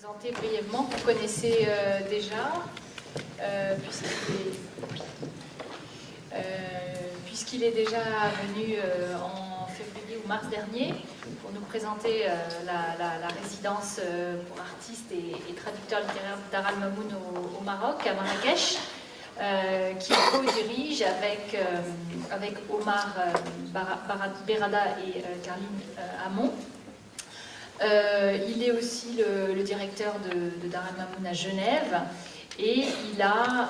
Présenter brièvement, vous connaissez déjà, puisqu'il est déjà venu en février ou mars dernier pour nous présenter la résidence pour artistes et traducteurs littéraires d'Aral Mamoun au Maroc, à Marrakech, qu'il co-dirige avec Omar Berada et Carline Hamon. Il est aussi le directeur de Daral Mamoun à Genève et il a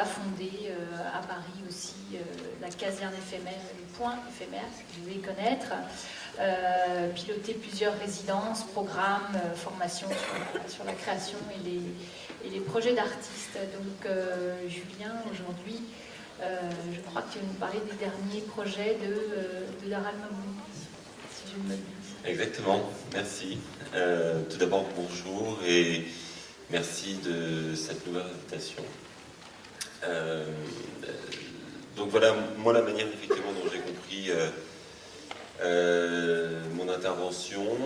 fondé à Paris aussi la caserne éphémère, le point éphémère, que vous devez connaître, piloté plusieurs résidences, programmes, formations sur la création et les projets d'artistes. Donc Julien, aujourd'hui, je crois que tu vas nous parler des derniers projets de Daral Mamoun, si je ne me trompe. Exactement, merci. Tout d'abord, bonjour et merci de cette nouvelle invitation. Donc voilà, moi la manière effectivement dont j'ai compris mon intervention,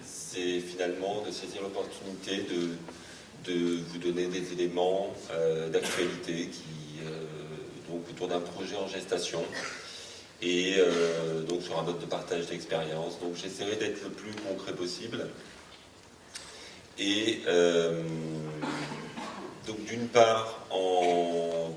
c'est finalement de saisir l'opportunité de vous donner des éléments d'actualité donc autour d'un projet en gestation. Et donc sur un mode de partage d'expérience. Donc j'essaierai d'être le plus concret possible. Et donc d'une part en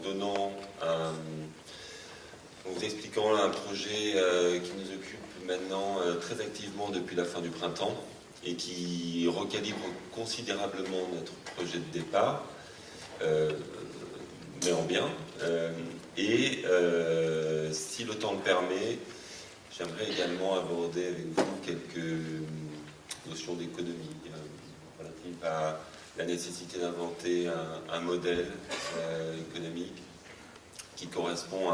vous expliquant un projet qui nous occupe maintenant très activement depuis la fin du printemps et qui recalibre considérablement notre projet de départ, mais en bien. Et si le temps le permet, j'aimerais également aborder avec vous quelques notions d'économie relatives à la nécessité d'inventer un modèle économique qui correspond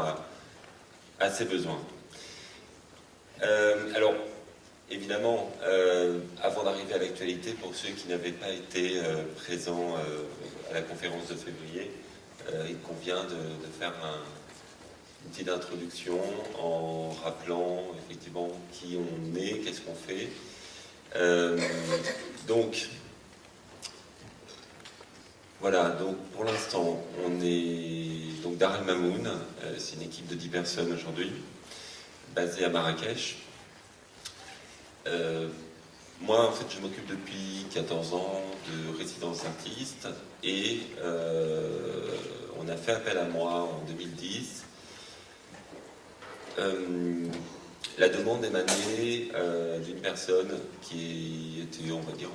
à ses besoins. Alors, évidemment, avant d'arriver à l'actualité, pour ceux qui n'avaient pas été présents à la conférence de février, il convient de faire une petite introduction en rappelant effectivement qui on est, qu'est-ce qu'on fait. Donc, voilà, donc pour l'instant, on est donc Daral Mamoun, c'est une équipe de 10 personnes aujourd'hui, basée à Marrakech. Moi, en fait, je m'occupe depuis 14 ans de résidence artiste et on a fait appel à moi en 2010. La demande émanait d'une personne qui était, on va dire,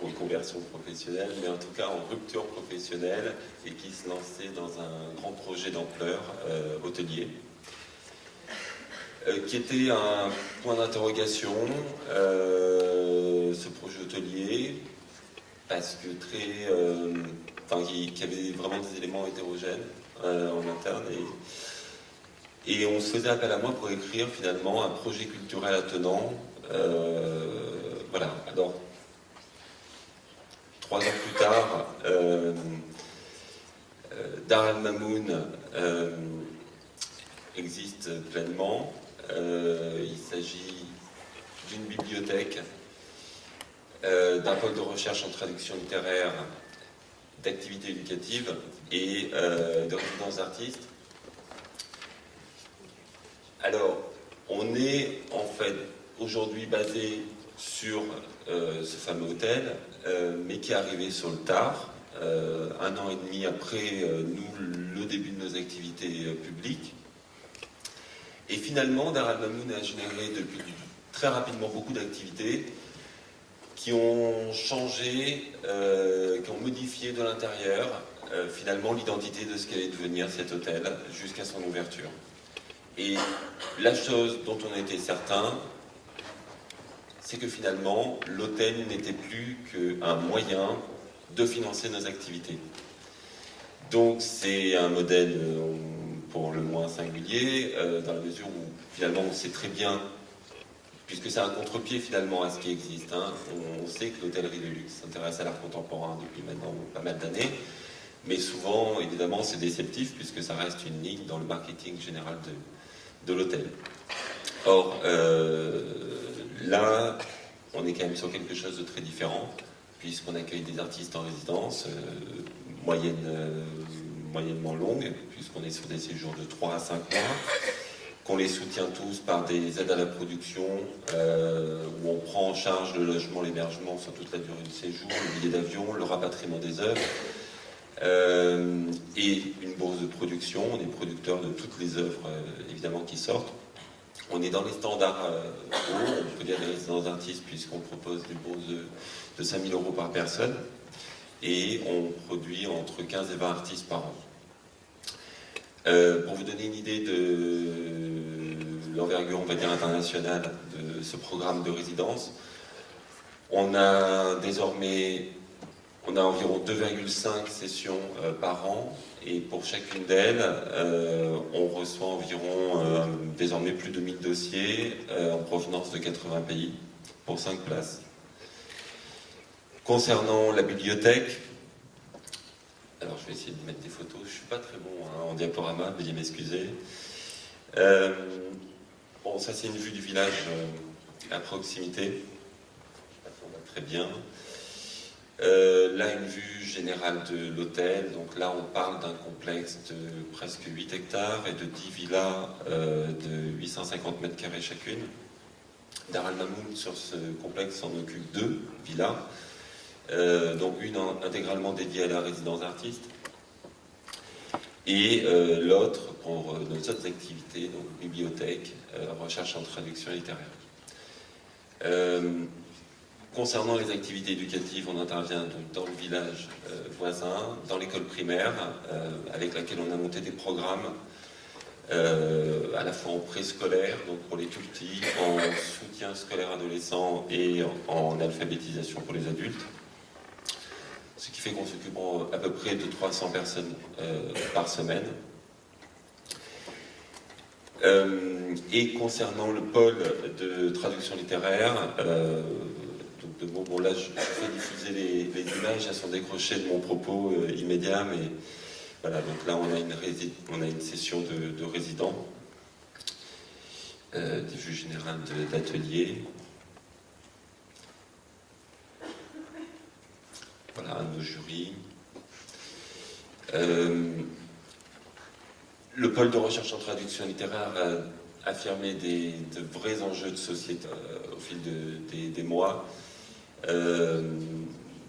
en conversion professionnelle, mais en tout cas en rupture professionnelle et qui se lançait dans un grand projet d'ampleur hôtelier. Qui était un point d'interrogation, ce projet hôtelier, parce que qui avait vraiment des éléments hétérogènes en interne, et on se faisait appel à moi pour écrire finalement un projet culturel attenant. Voilà, alors 3 ans plus tard, Daral Mamoun existe pleinement. Il s'agit d'une bibliothèque, d'un pôle de recherche en traduction littéraire, d'activités éducatives et de résidence d'artistes. Alors, on est en fait aujourd'hui basé sur ce fameux hôtel, mais qui est arrivé sur le tard, 1 an et demi après le début de nos activités publiques. Et finalement, Daral Mamoun a généré depuis très rapidement beaucoup d'activités qui ont changé, qui ont modifié de l'intérieur finalement l'identité de ce qu'allait devenir cet hôtel jusqu'à son ouverture. Et la chose dont on était certain, c'est que finalement, l'hôtel n'était plus qu'un moyen de financer nos activités. Donc c'est un modèle pour le moins singulier, dans la mesure où finalement on sait très bien, puisque c'est un contre-pied finalement à ce qui existe. On sait que l'hôtellerie de luxe s'intéresse à l'art contemporain depuis maintenant pas mal d'années, mais souvent évidemment c'est déceptif puisque ça reste une ligne dans le marketing général de l'hôtel. Or, là, on est quand même sur quelque chose de très différent, puisqu'on accueille des artistes en résidence, moyennement longue, puisqu'on est sur des séjours de 3 à 5 mois, qu'on les soutient tous par des aides à la production, où on prend en charge le logement, l'hébergement sur toute la durée du séjour, le billet d'avion, le rapatriement des œuvres, et une bourse de production. On est producteur de toutes les œuvres, évidemment, qui sortent. On est dans les standards hauts, on peut dire des résidences d'artistes, puisqu'on propose des bourses de 5 000 € par personne, et on produit entre 15 et 20 artistes par an. Pour vous donner une idée de l'envergure, on va dire, internationale de ce programme de résidence, on a environ 2,5 sessions par an, et pour chacune d'elles, on reçoit environ désormais plus de 1000 dossiers en provenance de 80 pays pour 5 places. Concernant la bibliothèque, alors je vais essayer de mettre des photos, je ne suis pas très bon en diaporama, veuillez m'excuser. Bon, ça c'est une vue du village à proximité, ça va très bien. Là, une vue générale de l'hôtel. Donc là, on parle d'un complexe de presque 8 hectares et de 10 villas de 850 mètres carrés chacune. Dar Al Mamoun, sur ce complexe, en occupe 2 villas, donc une intégralement dédiée à la résidence d'artistes, et l'autre pour nos autres activités, donc bibliothèque, recherche en traduction littéraire. Concernant les activités éducatives, on intervient donc dans le village voisin, dans l'école primaire, avec laquelle on a monté des programmes à la fois en préscolaire, donc pour les tout petits, en soutien scolaire adolescent et en alphabétisation pour les adultes. Ce qui fait qu'on s'occupe à peu près de 300 personnes par semaine. Et concernant le pôle de traduction littéraire, bon, là, je fais diffuser les images, elles sont décrochées de mon propos immédiat, mais voilà, donc là, on a une session de résidents, des vues générales d'ateliers. Voilà, nos jurys. Le pôle de recherche en traduction littéraire a affirmé de vrais enjeux de société au fil des mois.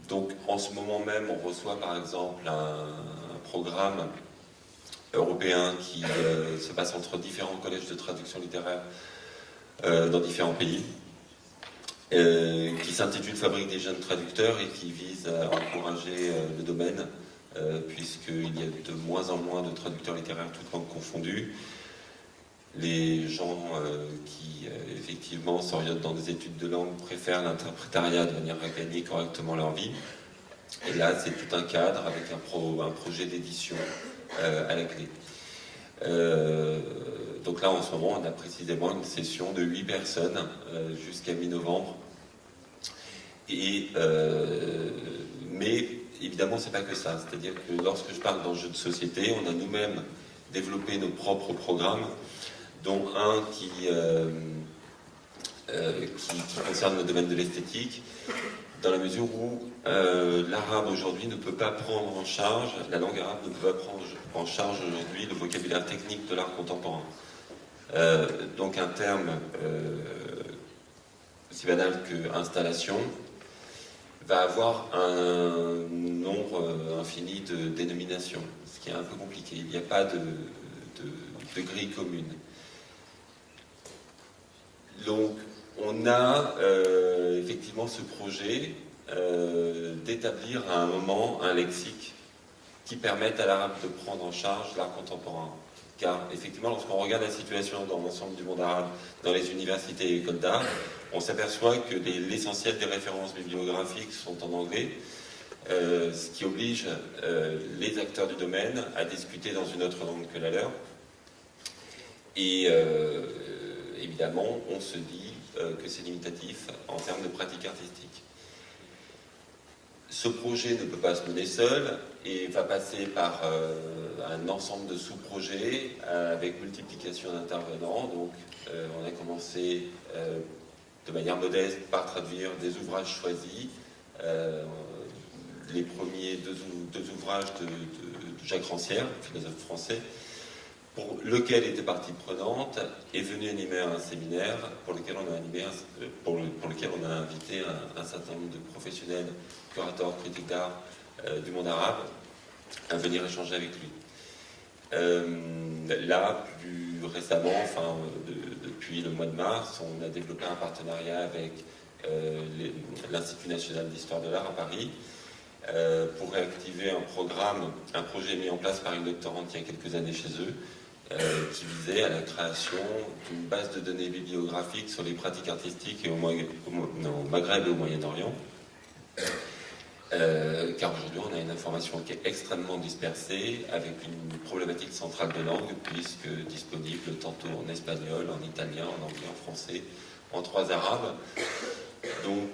Donc en ce moment même, on reçoit par exemple un programme européen qui se passe entre différents collèges de traduction littéraire dans différents pays, qui s'intitule Fabrique des jeunes traducteurs et qui vise à encourager le domaine, puisqu'il y a de moins en moins de traducteurs littéraires, toutes langues confondues. Les gens qui effectivement s'orientent dans des études de langue préfèrent l'interprétariat de manière à gagner correctement leur vie. Et là, c'est tout un cadre avec un projet d'édition à la clé. Donc là, en ce moment, on a précisément une session de 8 personnes jusqu'à mi-novembre. Mais évidemment, c'est pas que ça. C'est-à-dire que lorsque je parle d'enjeux de société, on a nous-mêmes développé nos propres programmes, dont un qui concerne le domaine de l'esthétique, dans la mesure où l'arabe aujourd'hui ne peut pas prendre en charge, la langue arabe ne peut pas prendre en charge aujourd'hui le vocabulaire technique de l'art contemporain. Donc un terme aussi banal que installation va avoir un nombre infini de dénominations, ce qui est un peu compliqué. Il n'y a pas de grille commune. Donc, on a effectivement ce projet d'établir à un moment un lexique qui permette à l'arabe de prendre en charge l'art contemporain. Car effectivement, lorsqu'on regarde la situation dans l'ensemble du monde arabe, dans les universités et écoles d'art, on s'aperçoit que l'essentiel des références bibliographiques sont en anglais, ce qui oblige les acteurs du domaine à discuter dans une autre langue que la leur. Et évidemment, on se dit que c'est limitatif en termes de pratique artistique. Ce projet ne peut pas se mener seul et va passer par un ensemble de sous-projets avec multiplication d'intervenants. Donc, on a commencé de manière modeste par traduire des ouvrages choisis. Les premiers deux ouvrages de Jacques Rancière, philosophe français, pour lequel était partie prenante, est venu animer un séminaire pour lequel on a invité un certain nombre de professionnels, curateurs, critiques d'art du monde arabe, à venir échanger avec lui. Là, plus récemment, depuis le mois de mars, on a développé un partenariat avec l'Institut national d'histoire de l'art à Paris pour réactiver un projet mis en place par une doctorante il y a quelques années chez eux, qui visait à la création d'une base de données bibliographiques sur les pratiques artistiques au Maghreb et au Moyen-Orient. Car aujourd'hui on a une information qui est extrêmement dispersée, avec une problématique centrale de langue, puisque disponible tantôt en espagnol, en italien, en anglais, en français, en 3 arabes. Donc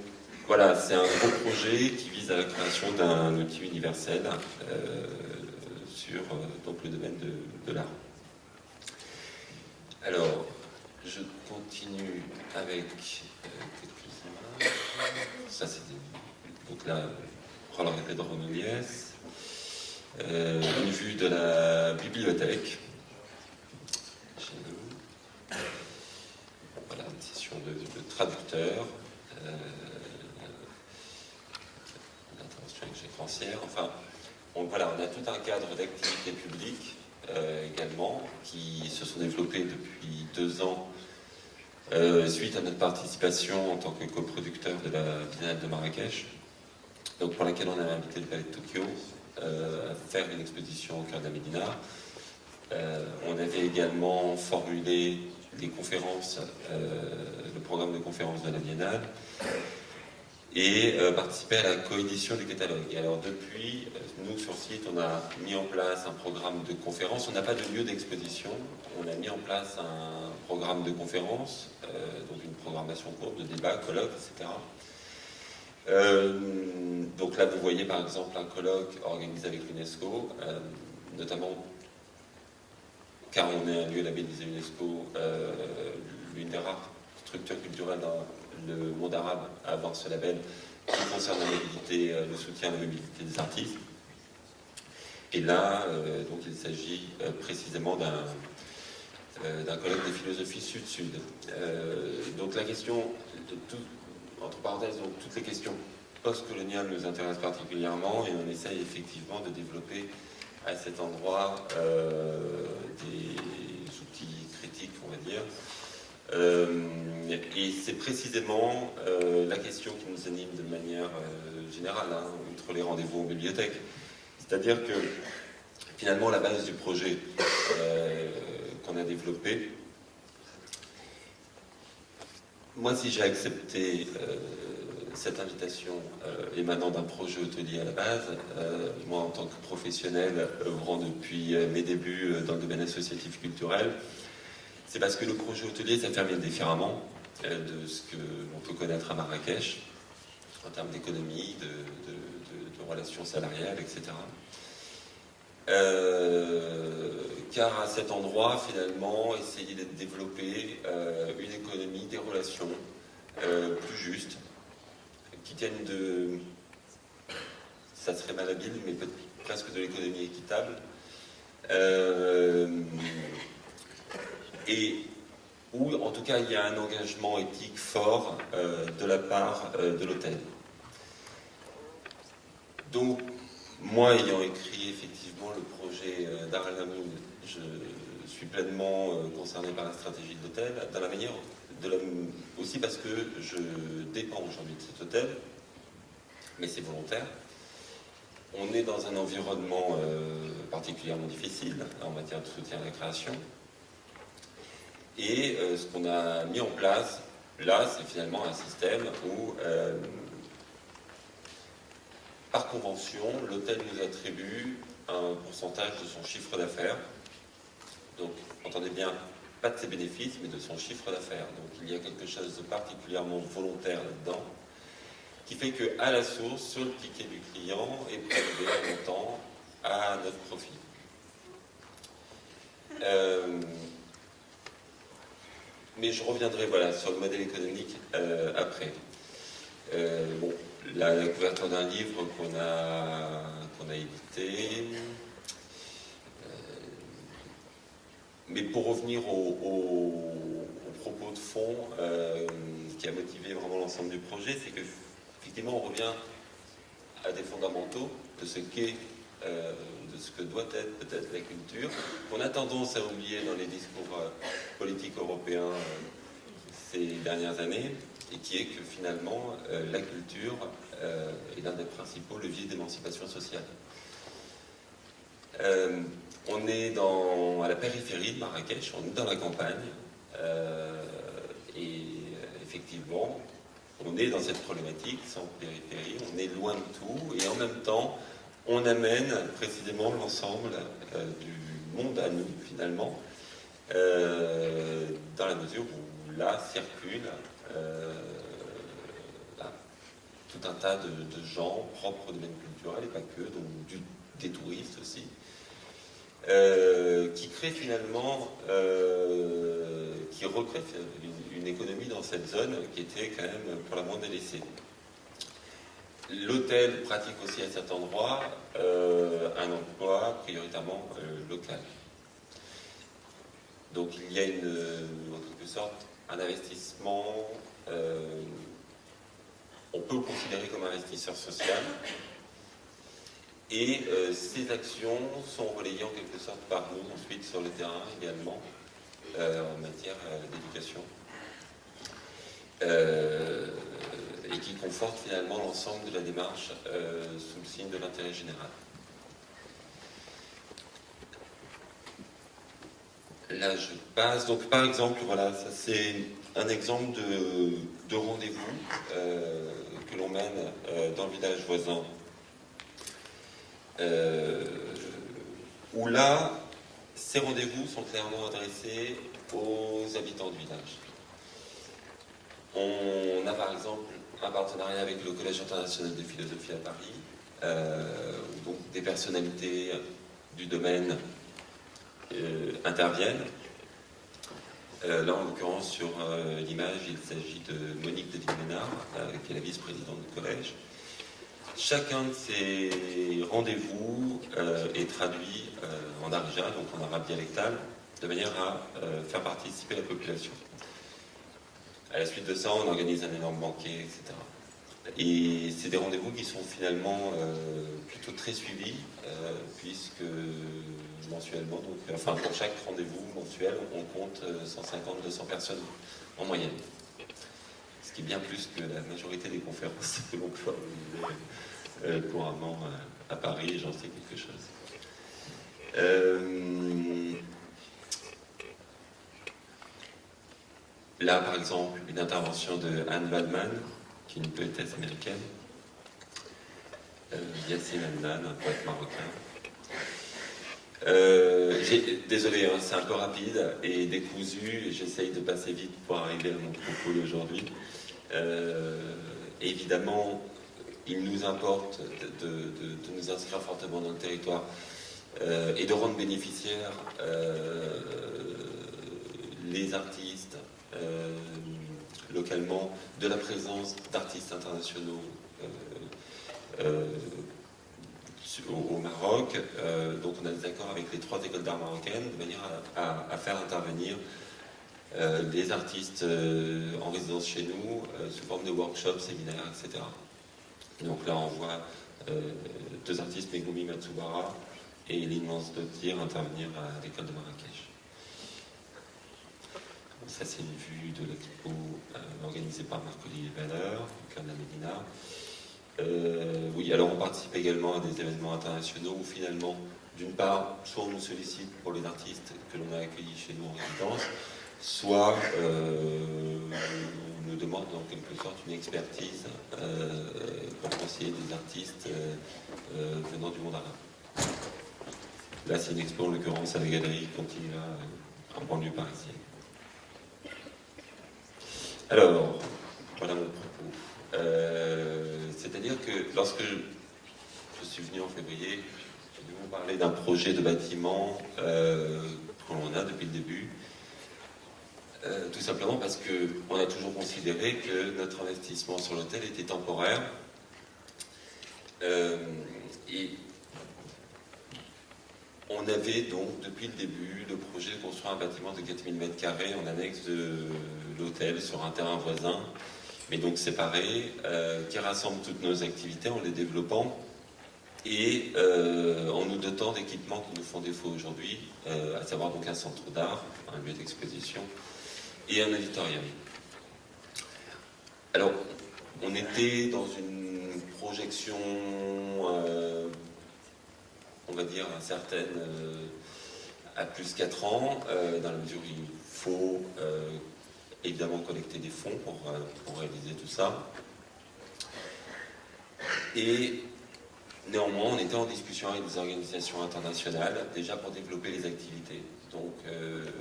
voilà, c'est un gros projet qui vise à la création d'un outil universel sur donc le domaine de l'art. Alors, je continue avec quelques images. Ça, c'était donc là, Roland Pedro Núñez. Une vue de la bibliothèque chez nous. Voilà, une session de traducteur. L'intervention avec Jacques Rancière. Enfin, on a tout un cadre d'activités publiques également, qui se sont développés depuis 2 ans suite à notre participation en tant que coproducteur de la Biennale de Marrakech, donc pour laquelle on a invité le Palais de Tokyo à faire une exposition au cœur de la Médina. On avait également formulé des conférences, le programme de conférences de la Biennale, et participer à la coédition du catalogue. Et alors depuis, nous sur site, on a mis en place un programme de conférences. On n'a pas de lieu d'exposition. On a mis en place un programme de conférences, donc une programmation courte de débats, colloques, etc. Donc là, vous voyez par exemple un colloque organisé avec l'UNESCO, notamment car on est un lieu labellisé UNESCO, l'une des rares structures culturelles dans le monde arabe à avoir ce label qui concerne la mobilité, le soutien à la mobilité des artistes. Et là, donc il s'agit précisément d'un colloque de philosophie sud-sud. Donc la question, entre parenthèses, donc toutes les questions post-coloniales nous intéressent particulièrement, et on essaye effectivement de développer à cet endroit des outils critiques, on va dire. Et c'est précisément la question qui nous anime de manière générale, outre les rendez-vous en bibliothèque. C'est-à-dire que finalement la base du projet qu'on a développé, moi si j'ai accepté cette invitation émanant d'un projet hôtelier à la base, moi en tant que professionnel œuvrant depuis mes débuts dans le domaine associatif culturel, c'est parce que le projet hôtelier s'affirme différemment de ce qu'on peut connaître à Marrakech, en termes d'économie, de relations salariales, etc. Car à cet endroit, finalement, essayer de développer une économie, des relations plus justes, qui tiennent de... ça serait malhabile, mais presque de l'économie équitable, et où, en tout cas, il y a un engagement éthique fort de la part de l'hôtel. Donc, moi, ayant écrit effectivement le projet Dar El Hamoud, je suis pleinement concerné par la stratégie de l'hôtel, dans la manière, aussi parce que je dépends aujourd'hui de cet hôtel, mais c'est volontaire. On est dans un environnement particulièrement difficile en matière de soutien à la création. Et ce qu'on a mis en place, là, c'est finalement un système où, par convention, l'hôtel nous attribue un pourcentage de son chiffre d'affaires. Donc, entendez bien, pas de ses bénéfices, mais de son chiffre d'affaires. Donc, il y a quelque chose de particulièrement volontaire là-dedans, qui fait qu'à la source, sur le ticket du client, est prélevé un montant à notre profit. mais je reviendrai voilà, sur le modèle économique après. Bon, la couverture d'un livre qu'on a édité. Mais pour revenir au propos de fond qui a motivé vraiment l'ensemble du projet, c'est que effectivement on revient à des fondamentaux de ce qu'est, de ce que doit être peut-être la culture, qu'on a tendance à oublier dans les discours politiques européens ces dernières années, et qui est que finalement la culture est l'un des principaux leviers d'émancipation sociale. On est à la périphérie de Marrakech, on est dans la campagne, et effectivement, on est dans cette problématique, sans périphérie, on est loin de tout, et en même temps, on amène précisément l'ensemble du monde à nous, finalement, dans la mesure où là circule tout un tas de gens propres au domaine culturel, et pas que, donc des touristes aussi, qui crée finalement, qui recrée une économie dans cette zone qui était quand même pour la moins délaissée. L'hôtel pratique aussi à cet endroit un emploi prioritairement local. Donc il y a en quelque sorte un investissement, on peut le considérer comme investisseur social. Et ces actions sont relayées en quelque sorte par nous ensuite sur le terrain également en matière d'éducation et qui confortent finalement l'ensemble de la démarche sous le signe de l'intérêt général. Là je passe, donc par exemple, voilà, ça c'est un exemple de rendez-vous que l'on mène dans le village voisin. Où là, ces rendez-vous sont clairement adressés aux habitants du village. On a par exemple un partenariat avec le Collège international de philosophie à Paris, où donc des personnalités du domaine interviennent. Là, en l'occurrence, sur l'image, il s'agit de Monique de Villenard, qui est la vice-présidente du collège. Chacun de ces rendez-vous est traduit en darija, donc en arabe dialectal, de manière à faire participer la population. À la suite de ça, on organise un énorme banquet, etc. Et c'est des rendez-vous qui sont finalement plutôt très suivis, puisque mensuellement, donc, enfin pour chaque rendez-vous mensuel, on compte 150-200 personnes en moyenne. Ce qui est bien plus que la majorité des conférences que l'on peut organiser couramment à Paris, j'en sais quelque chose. Là, par exemple, une intervention de Anne Waldman, qui est une poétesse américaine, Yassine Adnan, un poète marocain. Désolé, hein, c'est un peu rapide et décousu, et j'essaye de passer vite pour arriver à mon propos d'aujourd'hui. Évidemment, il nous importe de nous inscrire fortement dans le territoire et de rendre bénéficiaires les artistes localement de la présence d'artistes internationaux au Maroc. Donc on a des accords avec les 3 écoles d'art marocaines de manière à faire intervenir des artistes en résidence chez nous sous forme de workshops, séminaires, etc. Donc là on voit 2 artistes, Megumi Matsubara et l'immense Dotir, intervenir à l'école de Marrakech. Ça c'est une vue de l'expo organisée par Marc-Olivier Valeur, au cœur de la Médina. Oui, alors on participe également à des événements internationaux où finalement, d'une part, soit on nous sollicite pour les artistes que l'on a accueillis chez nous en résidence, soit on nous demande en quelque sorte une expertise pour conseiller des artistes venant du monde arabe. Là, c'est une expo en l'occurrence à la galerie Continua en banlieue parisienne. Alors, voilà mon propos. C'est-à-dire que lorsque je suis venu en février, j'ai dû vous parler d'un projet de bâtiment que l'on a depuis le début, Tout simplement parce qu'on a toujours considéré que notre investissement sur l'hôtel était temporaire. Et on avait donc, depuis le début, le projet de construire un bâtiment de 4000 m² en annexe de l'hôtel sur un terrain voisin, mais donc séparé, qui rassemble toutes nos activités en les développant et en nous dotant d'équipements qui nous font défaut aujourd'hui, à savoir donc un centre d'art, un lieu d'exposition et un auditorium. Alors, on était dans une projection, on va dire, certaine, à plus 4 ans, dans la mesure où il faut évidemment collecter des fonds pour réaliser tout ça. Et néanmoins, on était en discussion avec des organisations internationales, déjà pour développer les activités. Donc,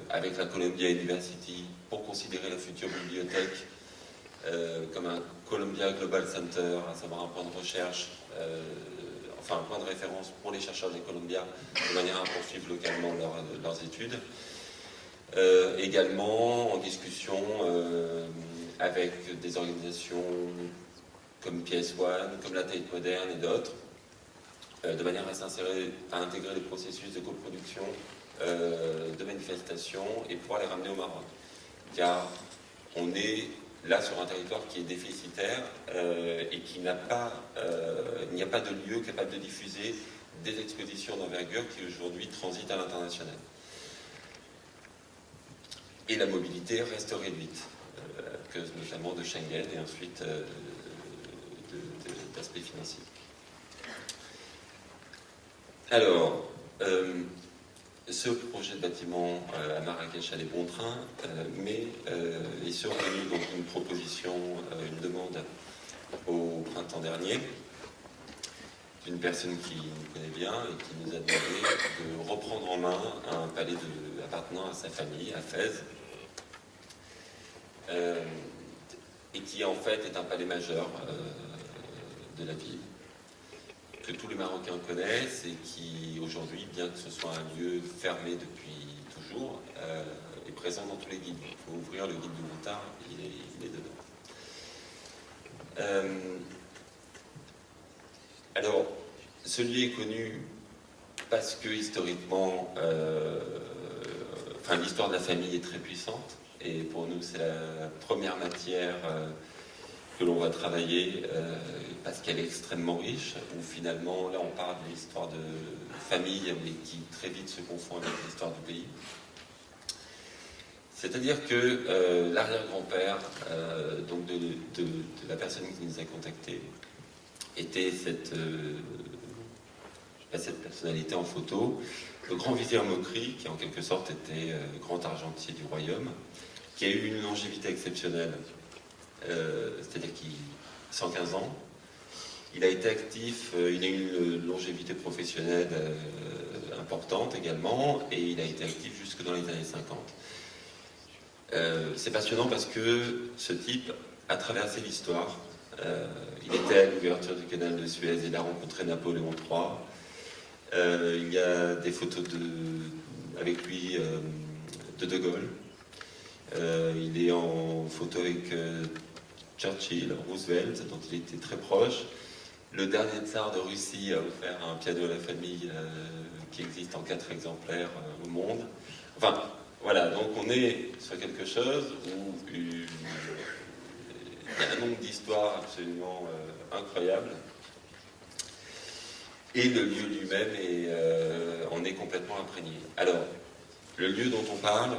avec la Columbia University, pour considérer la future bibliothèque comme un Columbia Global Center, à savoir un point de recherche, enfin un point de référence pour les chercheurs des Columbia, de manière à poursuivre localement leurs études. Également en discussion avec des organisations comme PS1, comme la Tate Moderne et d'autres, de manière à intégrer les processus de coproduction, de manifestation et pouvoir les ramener au Maroc. Car on est là sur un territoire qui est déficitaire et qui n'a pas, il n'y a pas de lieu capable de diffuser des expositions d'envergure qui aujourd'hui transitent à l'international. Et la mobilité reste réduite, à cause notamment de Schengen et ensuite d'aspects financiers. Alors, ce projet de bâtiment à Marrakech a des bons trains, mais il s'est revenu donc une proposition, une demande au printemps dernier d'une personne qui nous connaît bien et qui nous a demandé de reprendre en main un palais appartenant à sa famille, à Fès, et qui en fait est un palais majeur de la ville, que tous les Marocains connaissent et qui aujourd'hui, bien que ce soit un lieu fermé depuis toujours, est présent dans tous les guides. Il faut ouvrir le guide du Moutard, il est dedans. Alors, ce lieu est connu parce que historiquement, l'histoire de la famille est très puissante et pour nous c'est la première matière que l'on va travailler parce qu'elle est extrêmement riche, où finalement, là on parle de l'histoire de famille, mais qui très vite se confond avec l'histoire du pays. C'est-à-dire que l'arrière-grand-père donc de la personne qui nous a contactés était cette personnalité en photo, le grand vizir Mokri, qui en quelque sorte était le grand argentier du royaume, qui a eu une longévité exceptionnelle. C'est-à-dire qu'il a 115 ans. Il a été actif, il a eu une longévité professionnelle importante également, et il a été actif jusque dans les années 50. C'est passionnant parce que ce type a traversé l'histoire. Il était à l'ouverture du canal de Suez, il a rencontré Napoléon III. Il y a des photos avec lui de Gaulle. Il est en photo avec Churchill, Roosevelt, dont il était très proche. Le dernier tsar de Russie a offert un piano à la famille qui existe en 4 exemplaires au monde. Enfin, voilà, donc on est sur quelque chose où il y a un nombre d'histoires absolument incroyables. Et le lieu lui-même en est complètement imprégné. Alors, le lieu dont on parle,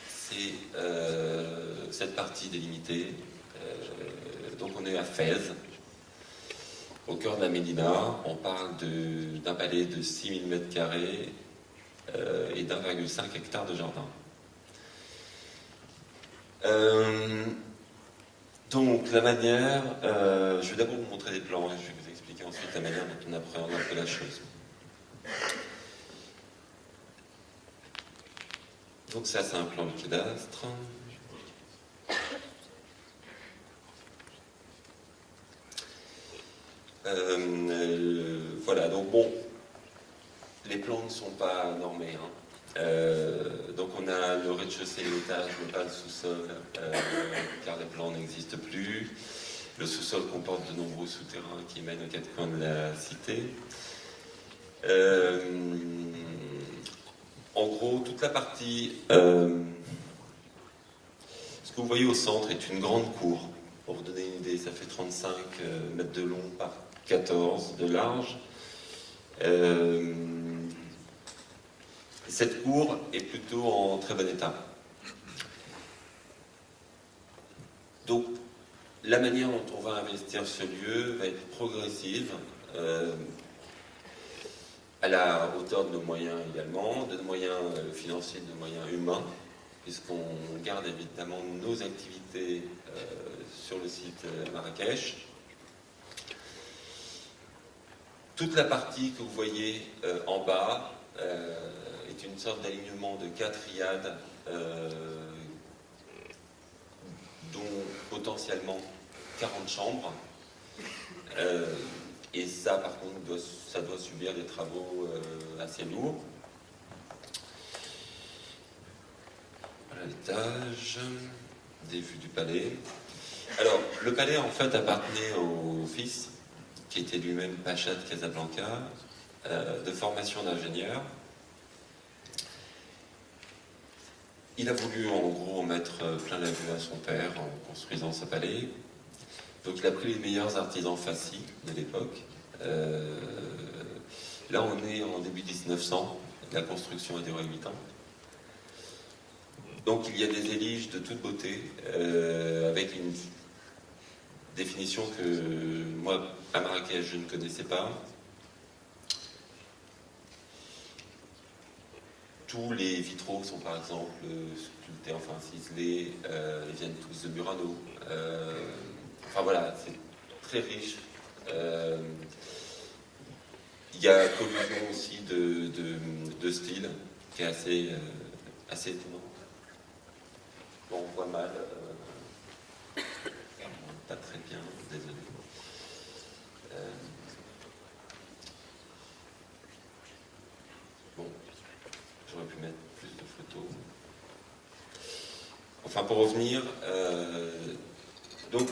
c'est cette partie délimitée. Donc on est à Fès, au cœur de la Médina. On parle d'un palais de 6000 m² et d'1,5 hectare de jardin. Donc la manière, je vais d'abord vous montrer des plans et je vais vous expliquer ensuite la manière dont on appréhende un peu la chose. Donc ça, c'est un plan de cadastre. Voilà, donc bon, les plans ne sont pas normés, hein. Donc on a le rez-de-chaussée et l'étage, mais pas le sous-sol, car les plans n'existent plus. Le sous-sol comporte de nombreux souterrains qui mènent aux quatre coins de la cité. En gros, toute la partie... ce que vous voyez au centre est une grande cour. Pour vous donner une idée, ça fait 35 mètres de long par 14 de large. Cette cour est plutôt en très bon état. Donc, la manière dont on va investir ce lieu va être progressive, à la hauteur de nos moyens également, de nos moyens financiers, de nos moyens humains, puisqu'on garde évidemment nos activités sur le site Marrakech. Toute la partie que vous voyez en bas est une sorte d'alignement de 4 riades, dont potentiellement 40 chambres. Et ça, par contre, ça doit subir des travaux assez lourds. Voilà l'étage, des vues du palais. Alors, le palais, en fait, appartenait au fils, qui était lui-même pacha de Casablanca, de formation d'ingénieur. Il a voulu, en gros, en mettre plein la vue à son père en construisant ce palais. Donc il a pris les meilleurs artisans fascis de l'époque. Là, on est en début 1900. La construction a duré 8 ans. Donc il y a des éliges de toute beauté, avec une définition que moi, à Marrakech, je ne connaissais pas. Tous les vitraux sont par exemple sculptés, enfin ciselés, ils viennent tous de Murano. Enfin voilà, c'est très riche. Il y a collusion aussi de style qui est assez étonnant. Bon, on voit mal, pas très bien, désolé. Bon, j'aurais pu mettre plus de photos. Enfin, pour revenir, donc,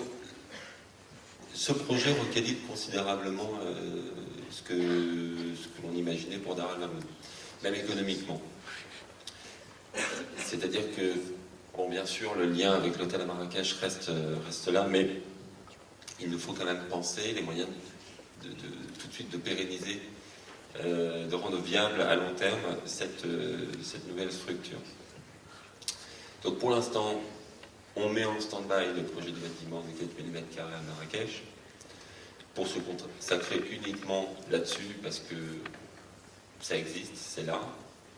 ce projet recalibre considérablement ce que l'on imaginait pour Dar el Mamoun, même économiquement. C'est-à-dire que, bon, bien sûr, le lien avec l'hôtel à Marrakech reste là, mais il nous faut quand même penser les moyens tout de suite de pérenniser, de rendre viable à long terme cette nouvelle structure. Donc pour l'instant, on met en stand-by le projet de bâtiment de 4000 m² à Marrakech pour se consacrer uniquement là-dessus parce que ça existe, c'est là,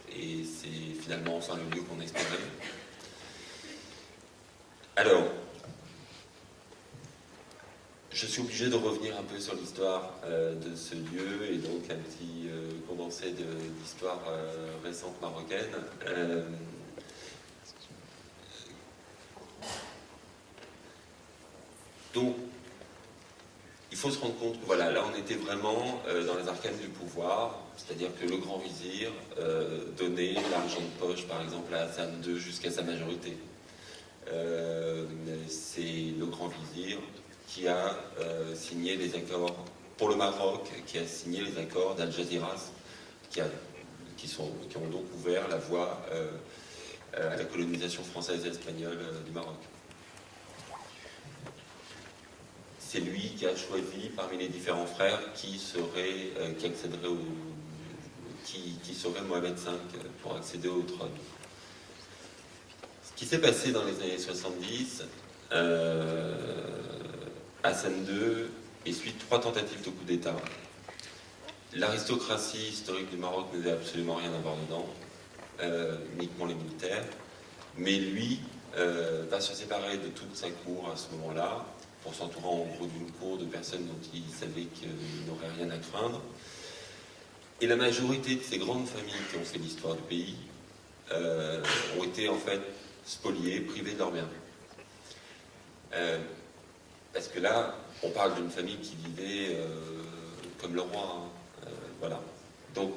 et c'est finalement enfin le lieu qu'on espérait. Alors, je suis obligé de revenir un peu sur l'histoire de ce lieu et donc un petit condensé de l'histoire récente marocaine. Donc, il faut se rendre compte que voilà, là on était vraiment dans les arcanes du pouvoir, c'est-à-dire que le grand vizir donnait l'argent de poche par exemple à Hassan II jusqu'à sa majorité. C'est le grand vizir qui a signé les accords pour le Maroc, qui a signé les accords d'Algeciras, qui ont donc ouvert la voie à la colonisation française et espagnole du Maroc. C'est lui qui a choisi parmi les différents frères qui serait Mohamed V pour accéder au trône. Ce qui s'est passé dans les années 70, Hassan II essuie 3 tentatives de coup d'État. L'aristocratie historique du Maroc n'avait absolument rien à voir dedans, uniquement les militaires, mais lui va se séparer de toute sa cour à ce moment-là, pour s'entourer en gros d'une cour de personnes dont il savait qu'ils n'auraient rien à craindre. Et la majorité de ces grandes familles qui ont fait l'histoire du pays ont été en fait spoliées, privées de leurs biens. Parce que là, on parle d'une famille qui vivait comme le roi. Voilà. Donc,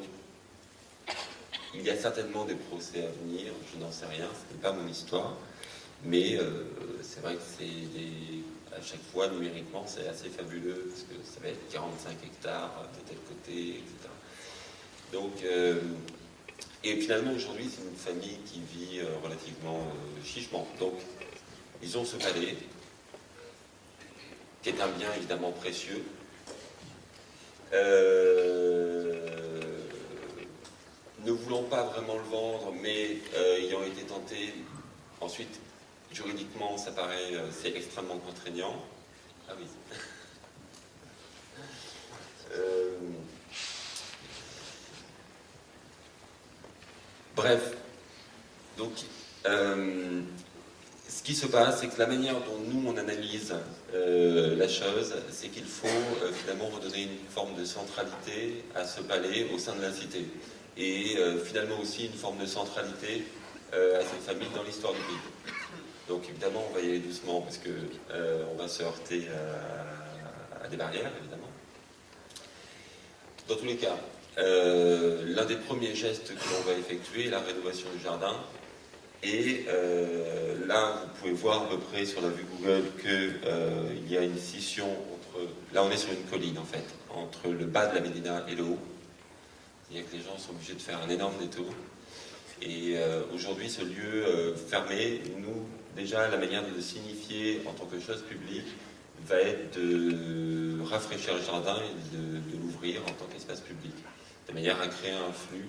il y a certainement des procès à venir, je n'en sais rien, ce n'est pas mon histoire, mais c'est vrai que à chaque fois, numériquement, c'est assez fabuleux, parce que ça va être 45 hectares de tel côté, etc. Donc, et finalement, aujourd'hui, c'est une famille qui vit relativement chichement. Donc, ils ont ce palais, qui est un bien évidemment précieux. Ne voulant pas vraiment le vendre, mais ayant été tenté, ensuite, juridiquement, ça paraît, c'est extrêmement contraignant. Ah oui. Bref, donc, ce qui se passe, c'est que la manière dont nous, on analyse la chose, c'est qu'il faut finalement redonner une forme de centralité à ce palais au sein de la cité. Et finalement aussi une forme de centralité à cette famille dans l'histoire du pays. Donc évidemment, on va y aller doucement parce que on va se heurter à des barrières, évidemment. Dans tous les cas, l'un des premiers gestes que l'on va effectuer est la rénovation du jardin. Et là, vous pouvez voir à peu près sur la vue Google qu'il y a une scission entre... Là, on est sur une colline, en fait, entre le bas de la Médina et le haut. C'est-à-dire que les gens sont obligés de faire un énorme détour. Et aujourd'hui, ce lieu fermé, nous, déjà, la manière de le signifier en tant que chose publique va être de rafraîchir le jardin et de l'ouvrir en tant qu'espace public. De manière à créer un flux,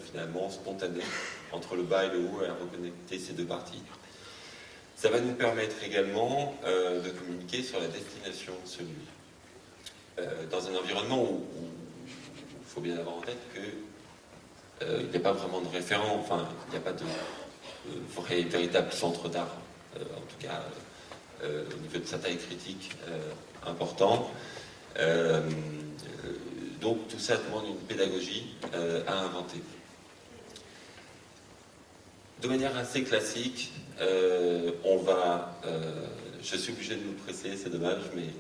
finalement, spontané entre le bas et le haut et à reconnecter ces deux parties. Ça va nous permettre également de communiquer sur la destination de ce lieu. Dans un environnement où il faut bien avoir en tête qu'il n'y a pas vraiment de référent, enfin, il n'y a pas de véritable centre d'art, en tout cas au niveau de sa taille critique important. Donc tout ça demande une pédagogie à inventer. De manière assez classique, je suis obligé de me presser, c'est dommage, mais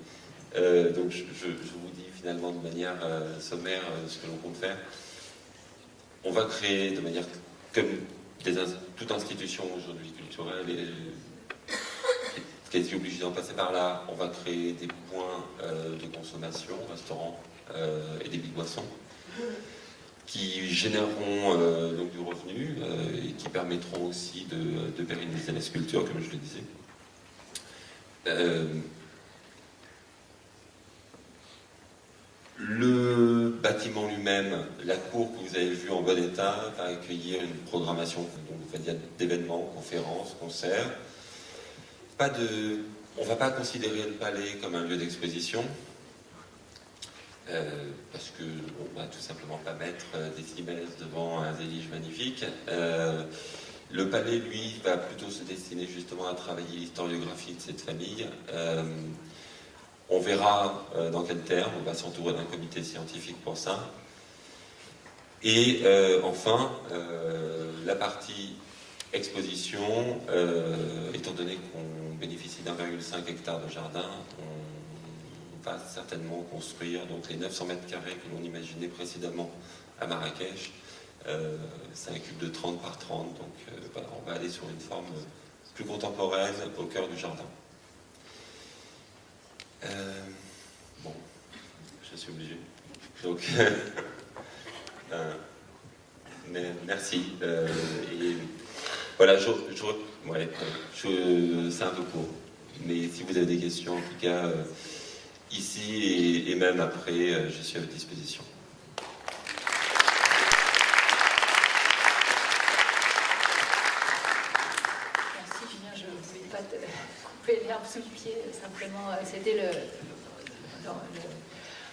donc je vous dis finalement de manière sommaire ce que l'on compte faire. On va créer de manière, comme toute institution aujourd'hui culturelle est quasi obligée d'en passer par là, on va créer des points de consommation, restaurants et des boissons, qui généreront donc du revenu et qui permettront aussi de pérenniser la sculpture, comme je le disais. Le bâtiment lui-même, la cour que vous avez vue en bon état, va accueillir une programmation d'événements, conférences, concerts. On ne va pas considérer le palais comme un lieu d'exposition, parce que on va tout simplement pas mettre des cimaises devant un zélige magnifique. Le palais, lui, va plutôt se destiner justement à travailler l'historiographie de cette famille. On verra dans quel terme, on va s'entourer d'un comité scientifique pour ça. Et enfin, la partie exposition, étant donné qu'on bénéficie d'1,5 hectare de jardin, on va certainement construire donc les 900 mètres carrés que l'on imaginait précédemment à Marrakech. C'est un cube de 30 par 30, donc voilà, on va aller sur une forme plus contemporaine au cœur du jardin. Bon, je suis obligé. Donc, mais merci. Et voilà, c'est un peu court. Mais si vous avez des questions, en tout cas, ici et même après, je suis à votre disposition. Merci Julien, je ne voulais pas te couper l'herbe sous le pied, simplement, c'était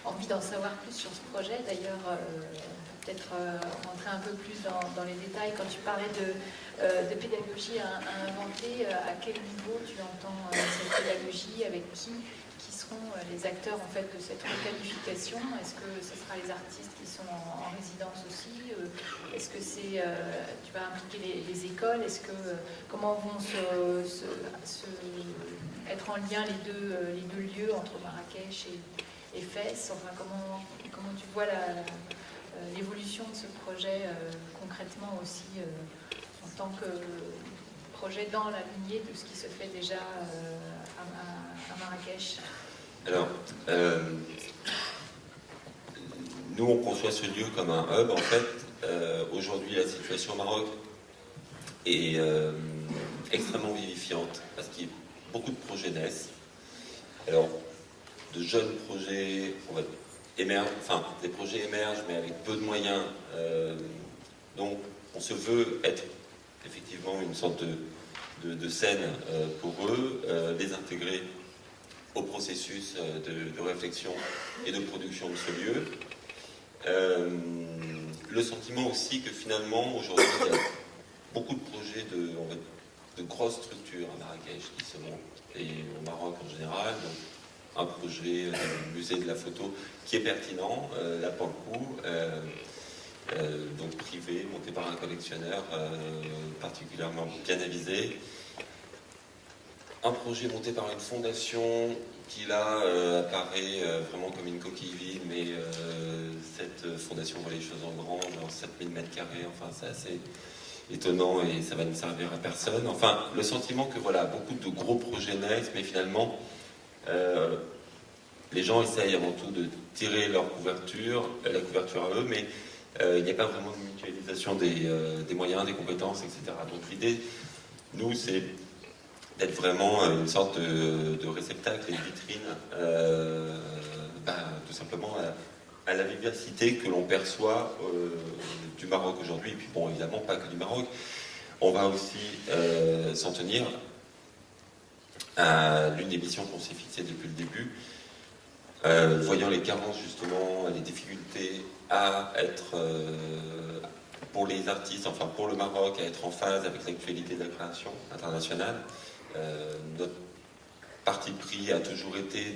envie d'en savoir plus sur ce projet. D'ailleurs, peut-être rentrer un peu plus dans les détails. Quand tu parlais de pédagogie à inventer, à quel niveau tu entends cette pédagogie, avec qui seront les acteurs en fait de cette requalification? Est-ce que ce sera les artistes qui sont en résidence aussi? Est-ce que tu vas impliquer les écoles? Comment vont être en lien les deux lieux entre Marrakech et Fès? Enfin, comment tu vois l'évolution de ce projet concrètement aussi en tant que projet dans la lignée de ce qui se fait déjà à Marrakech. Alors, nous, on conçoit ce lieu comme un hub. En fait, aujourd'hui, la situation au Maroc est extrêmement vivifiante parce qu'il y a beaucoup de projets naissent. Alors, de jeunes projets émergent, enfin, des projets émergent, mais avec peu de moyens. Donc, on se veut être effectivement une sorte de scène pour eux, les intégrer au processus de réflexion et de production de ce lieu. Le sentiment aussi que finalement, aujourd'hui, il y a beaucoup de projets de grosses structures à Marrakech qui se montent, et au Maroc en général. Donc, un projet du musée de la photo qui est pertinent, là pour le coup, donc privé, monté par un collectionneur particulièrement bien avisé. Un projet monté par une fondation qui là apparaît vraiment comme une coquille vide, mais cette fondation voit les choses en grand, dans 7000 m², enfin c'est assez étonnant et ça va ne servir à personne. Enfin, le sentiment que voilà, beaucoup de gros projets naissent, mais finalement les gens essayent avant tout de tirer leur couverture, la couverture à eux, mais il n'y a pas vraiment de mutualisation des moyens, des compétences, etc. Donc l'idée, nous, c'est d'être vraiment une sorte de réceptacle et de vitrine, tout simplement à la vivacité que l'on perçoit du Maroc aujourd'hui. Et puis bon, évidemment, pas que du Maroc. On va aussi s'en tenir à l'une des missions qu'on s'est fixées depuis le début, voyant les carences justement, les difficultés à être, pour les artistes, enfin pour le Maroc, à être en phase avec l'actualité de la création internationale. Notre parti pris a toujours été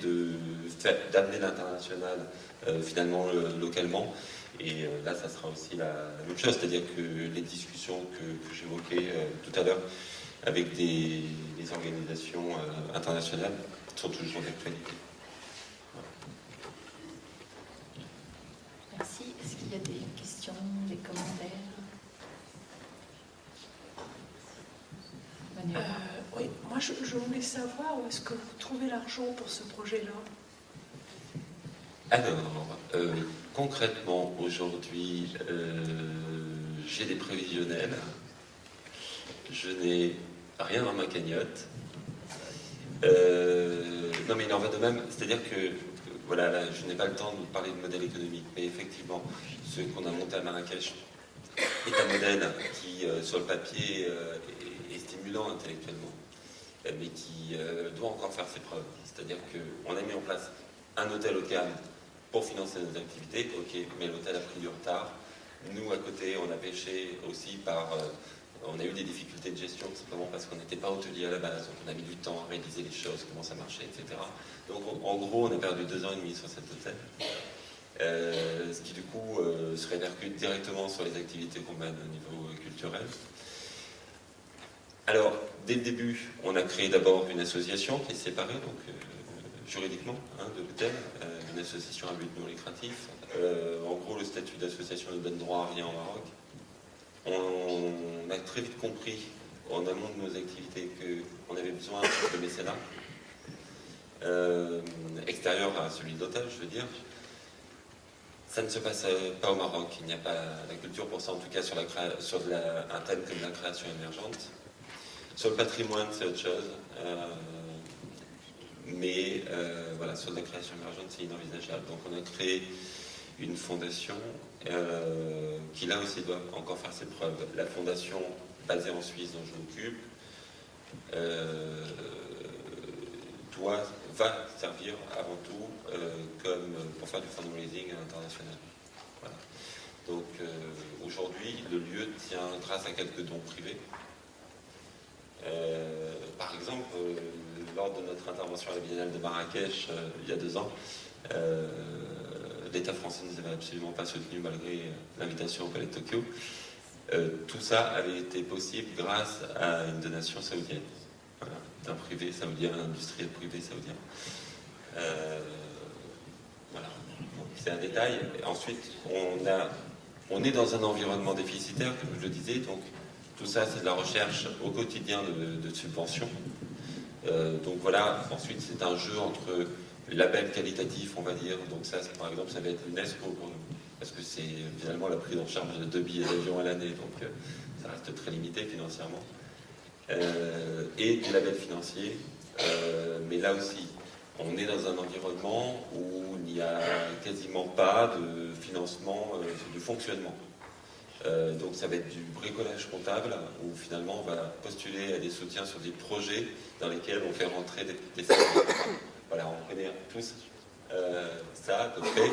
d'amener l'international finalement localement, et là ça sera aussi la même chose, c'est-à-dire que les discussions que j'évoquais tout à l'heure avec des organisations internationales sont toujours d'actualité. Merci. Est-ce qu'il y a des questions, des commentaires? Manuel. Oui, moi je voulais savoir où est-ce que vous trouvez l'argent pour ce projet-là. Alors, concrètement, aujourd'hui, j'ai des prévisionnels. Je n'ai rien dans ma cagnotte. Non, mais il en va de même. C'est-à-dire que, voilà, là, je n'ai pas le temps de vous parler de modèle économique, mais effectivement, ce qu'on a monté à Marrakech est un modèle qui, sur le papier, est stimulant intellectuellement, mais qui doit encore faire ses preuves. C'est-à-dire qu'on a mis en place un hôtel haut de gamme pour financer nos activités, ok, mais l'hôtel a pris du retard. Nous, à côté, on a pêché aussi on a eu des difficultés de gestion simplement parce qu'on n'était pas hôtelier à la base, donc on a mis du temps à réaliser les choses, comment ça marchait, etc. Donc en gros, on a perdu 2 ans et demi sur cet hôtel, ce qui du coup se répercute directement sur les activités qu'on mène au niveau culturel. Alors, dès le début, on a créé d'abord une association qui est séparée, donc juridiquement, de l'hôtel, une association à but non lucratif. En gros, le statut d'association ne donne droit à rien au Maroc. On a très vite compris, en amont de nos activités, qu'on avait besoin de mécénat, extérieur à celui de l'hôtel, je veux dire. Ça ne se passe pas au Maroc, il n'y a pas la culture pour ça, en tout cas sur un thème comme la création émergente. Sur le patrimoine, c'est autre chose. Mais voilà, sur la création émergente, c'est inenvisageable. Donc on a créé une fondation qui là aussi doit encore faire ses preuves. La fondation basée en Suisse dont je m'occupe va servir avant tout comme pour faire du fundraising international. Voilà. Donc aujourd'hui, le lieu tient grâce à quelques dons privés. Par exemple, lors de notre intervention à la Biennale de Marrakech il y a 2 ans, l'État français ne nous avait absolument pas soutenus malgré l'invitation au Palais de Tokyo. Tout ça avait été possible grâce à une donation saoudienne, voilà, d'un privé saoudien, un industriel privé saoudien. Voilà, c'est un détail. Ensuite, on a on est dans un environnement déficitaire, comme je le disais, donc tout ça c'est de la recherche au quotidien de subventions. Donc voilà, ensuite c'est un jeu entre labels qualitatifs, on va dire, donc ça par exemple ça va être l'UNESCO pour nous, parce que c'est finalement la prise en charge de 2 billets d'avion à l'année, donc ça reste très limité financièrement. Et des labels financiers, mais là aussi, on est dans un environnement où il n'y a quasiment pas de financement du fonctionnement. Donc ça va être du bricolage comptable, où finalement on va postuler à des soutiens sur des projets dans lesquels on fait rentrer des services. Voilà, on connaît tous ça à peu près.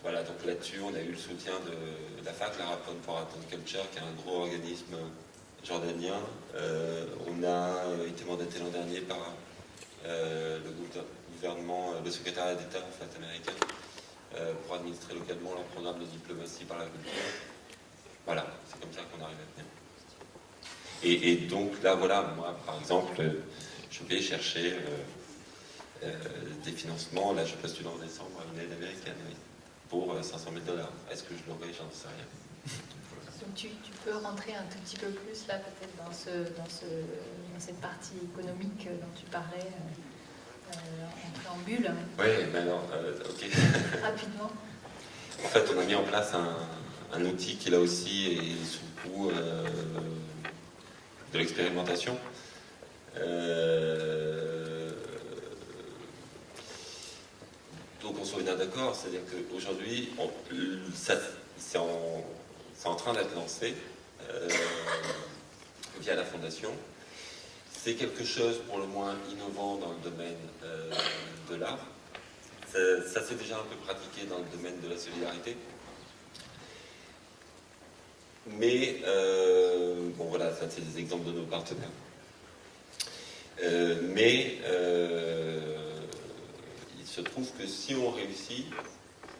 Voilà, donc là-dessus, on a eu le soutien de la FAC, la Rapon for Art and Culture, qui est un gros organisme jordanien. On a été mandaté l'an dernier par le gouvernement, le secrétariat d'État en fait, américain, pour administrer localement leur programme de diplomatie par la culture. Voilà, c'est comme ça qu'on arrive à venir. Et donc là, voilà, moi, par exemple, je vais chercher des financements. Là, je postule en décembre à une aide américaine, oui, pour $500 000. Est-ce que je l'aurai? J'en sais rien. Donc tu peux rentrer un tout petit peu plus là peut-être dans cette partie économique dont tu parlais en préambule. Oui, mais alors, ok. Rapidement. En fait, on a mis en place un outil qui là aussi est sous le coup de l'expérimentation. Donc on soit bien d'accord, c'est-à-dire qu'aujourd'hui, c'est en train d'être lancé via la Fondation. C'est quelque chose pour le moins innovant dans le domaine de l'art. Ça s'est déjà un peu pratiqué dans le domaine de la solidarité. Mais, bon voilà, ça c'est des exemples de nos partenaires. Mais il se trouve que si on réussit,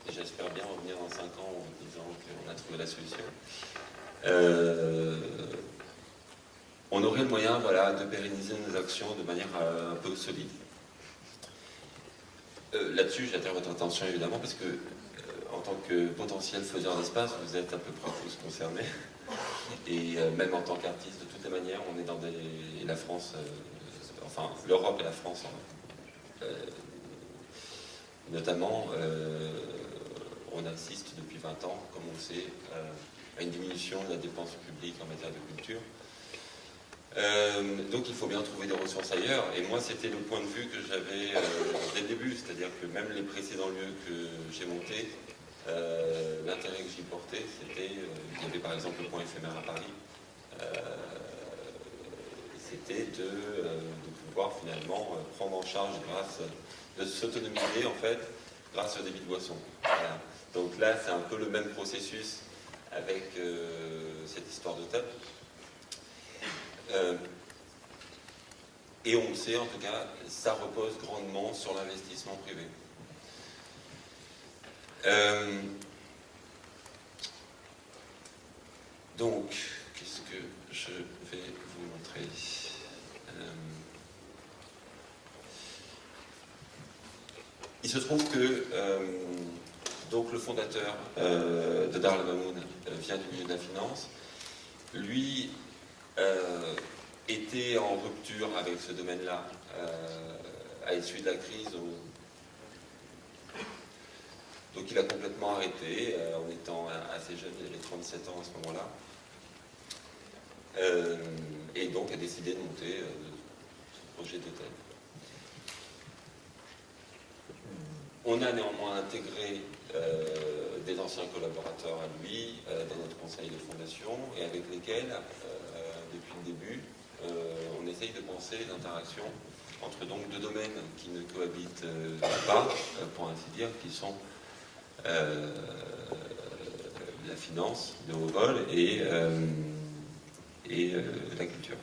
et j'espère bien revenir dans 5 ans en disant qu'on a trouvé la solution, on aurait le moyen, voilà, de pérenniser nos actions de manière un peu solide. Là-dessus, j'attire votre attention évidemment parce que en tant que potentiel faiseur d'espace, vous êtes à peu près tous concernés. Et même en tant qu'artiste, de toutes les manières, on est dans la France, enfin l'Europe et la France, notamment, on assiste depuis 20 ans, comme on le sait, à une diminution de la dépense publique en matière de culture. Donc il faut bien trouver des ressources ailleurs, et moi c'était le point de vue que j'avais dès le début, c'est-à-dire que même les précédents lieux que j'ai montés, l'intérêt que j'y portais, c'était, il y avait par exemple le point éphémère à Paris, c'était de pouvoir finalement prendre en charge de s'autonomiser en fait, grâce au débit de boissons. Voilà. Donc là c'est un peu le même processus avec cette histoire de table. Et on le sait, en tout cas, ça repose grandement sur l'investissement privé. Donc, qu'est-ce que je vais vous montrer? Il se trouve que donc le fondateur de Dar el-Mamoun vient du milieu de la finance. Lui était en rupture avec ce domaine-là à l'issue de la crise. Donc il a complètement arrêté en étant assez jeune, il avait 37 ans à ce moment-là. Et donc a décidé de monter ce projet d'hôtel. On a néanmoins intégré des anciens collaborateurs à lui dans notre conseil de fondation et avec lesquels, depuis le début, on essaye de penser les interactions entre donc deux domaines qui ne cohabitent pas, pour ainsi dire, qui sont la finance de haut vol et la culture.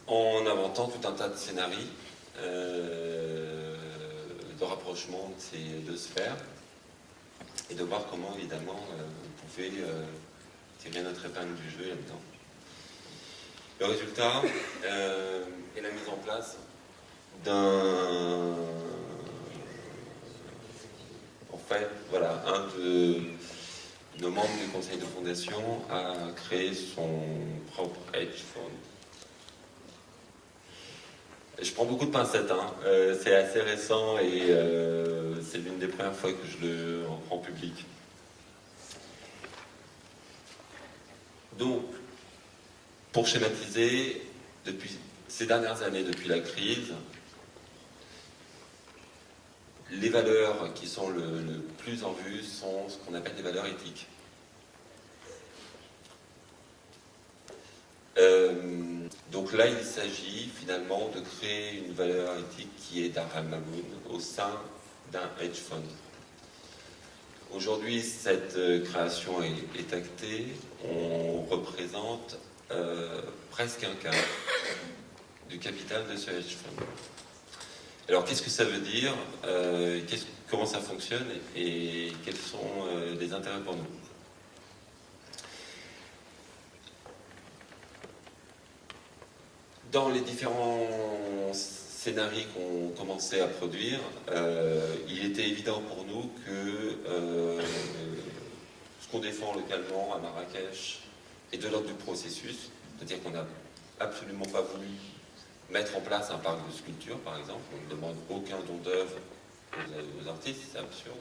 En inventant tout un tas de scénarios de rapprochement de ces deux sphères et de voir comment évidemment on pouvait tirer notre épingle du jeu là-dedans. Le résultat est la mise en place d'un fait, voilà, un de nos membres du conseil de fondation a créé son propre hedge fund. Je prends beaucoup de pincettes, hein. C'est assez récent et c'est l'une des premières fois que je le rends public. Donc, pour schématiser, depuis ces dernières années, depuis la crise, les valeurs qui sont le plus en vue sont ce qu'on appelle des valeurs éthiques. Donc là, il s'agit finalement de créer une valeur éthique qui est Dar al-Mamoun au sein d'un hedge fund. Aujourd'hui, cette création est actée. On représente presque un quart du capital de ce hedge fund. Alors, qu'est-ce que ça veut dire, comment ça fonctionne et quels sont les intérêts pour nous? Dans les différents scénarios qu'on commençait à produire, il était évident pour nous que ce qu'on défend localement à Marrakech est de l'ordre du processus, c'est-à-dire qu'on n'a absolument pas voulu mettre en place un parc de sculpture, par exemple. On ne demande aucun don d'œuvre aux artistes, c'est absurde.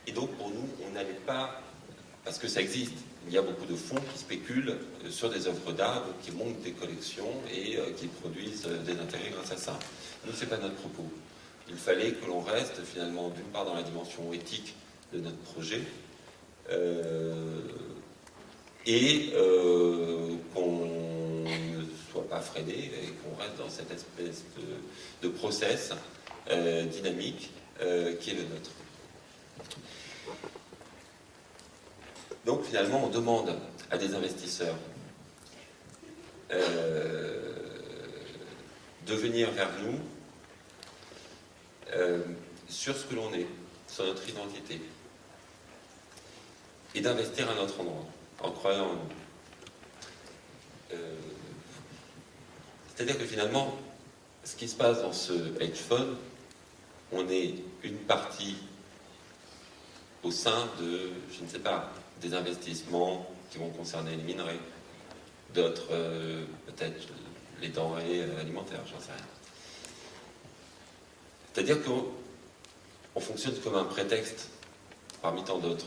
Et donc, pour nous, on n'allait pas... Parce que ça existe. Il y a beaucoup de fonds qui spéculent sur des œuvres d'art, qui montent des collections et qui produisent des intérêts grâce à ça. Nous, ce n'est pas notre propos. Il fallait que l'on reste finalement d'une part dans la dimension éthique de notre projet et qu'on ne soit pas freiné et qu'on reste dans cette espèce de process dynamique qui est le nôtre. Donc finalement, on demande à des investisseurs de venir vers nous sur ce que l'on est, sur notre identité, et d'investir à notre endroit, en croyant en nous. C'est-à-dire que finalement, ce qui se passe dans ce hedge fund, on est une partie au sein de, je ne sais pas, des investissements qui vont concerner les minerais, d'autres peut-être les denrées alimentaires, j'en sais rien. C'est-à-dire qu'on fonctionne comme un prétexte parmi tant d'autres.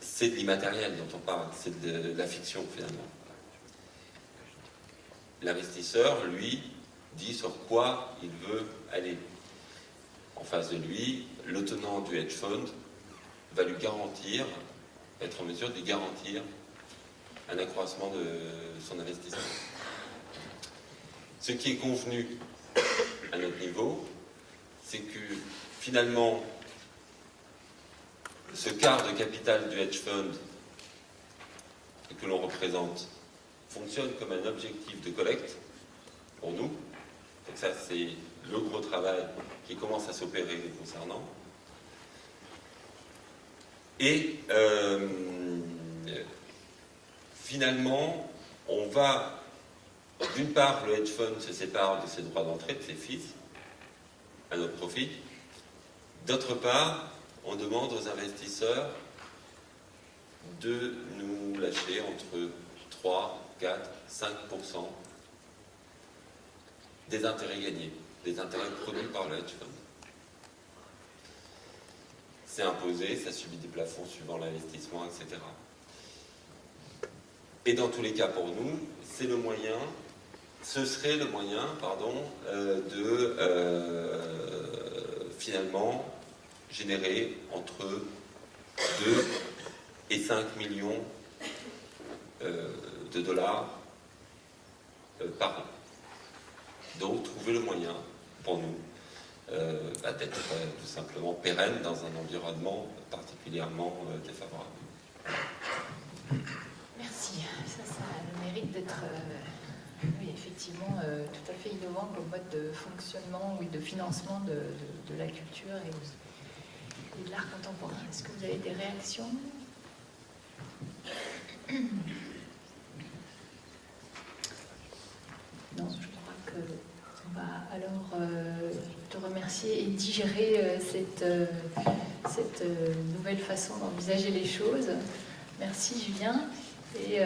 C'est de l'immatériel dont on parle, c'est de la fiction finalement. L'investisseur, lui, dit sur quoi il veut aller. En face de lui, le tenant du hedge fund va lui garantir, être en mesure de lui garantir un accroissement de son investissement. Ce qui est convenu à notre niveau, c'est que finalement, ce quart de capital du hedge fund que l'on représente fonctionne comme un objectif de collecte pour nous. Donc ça, c'est le gros travail qui commence à s'opérer les concernant. Et finalement, on va, d'une part, le hedge fund se sépare de ses droits d'entrée, de ses fees, à notre profit. D'autre part, on demande aux investisseurs de nous lâcher entre 3, 4, 5% des intérêts gagnés, des intérêts produits par le hedge fund. C'est imposé, ça subit des plafonds suivant l'investissement, etc. Et dans tous les cas pour nous, c'est le moyen, ce serait le moyen, de finalement générer entre 2 et 5 millions de dollars par an. Donc trouver le moyen pour nous d'être tout simplement pérenne dans un environnement particulièrement défavorable. Merci. Ça a le mérite d'être oui, effectivement tout à fait innovant comme mode de fonctionnement ou de financement de la culture et de l'art contemporain. Est-ce que vous avez des réactions ? alors te remercier et digérer cette nouvelle façon d'envisager les choses. Merci Julien. Et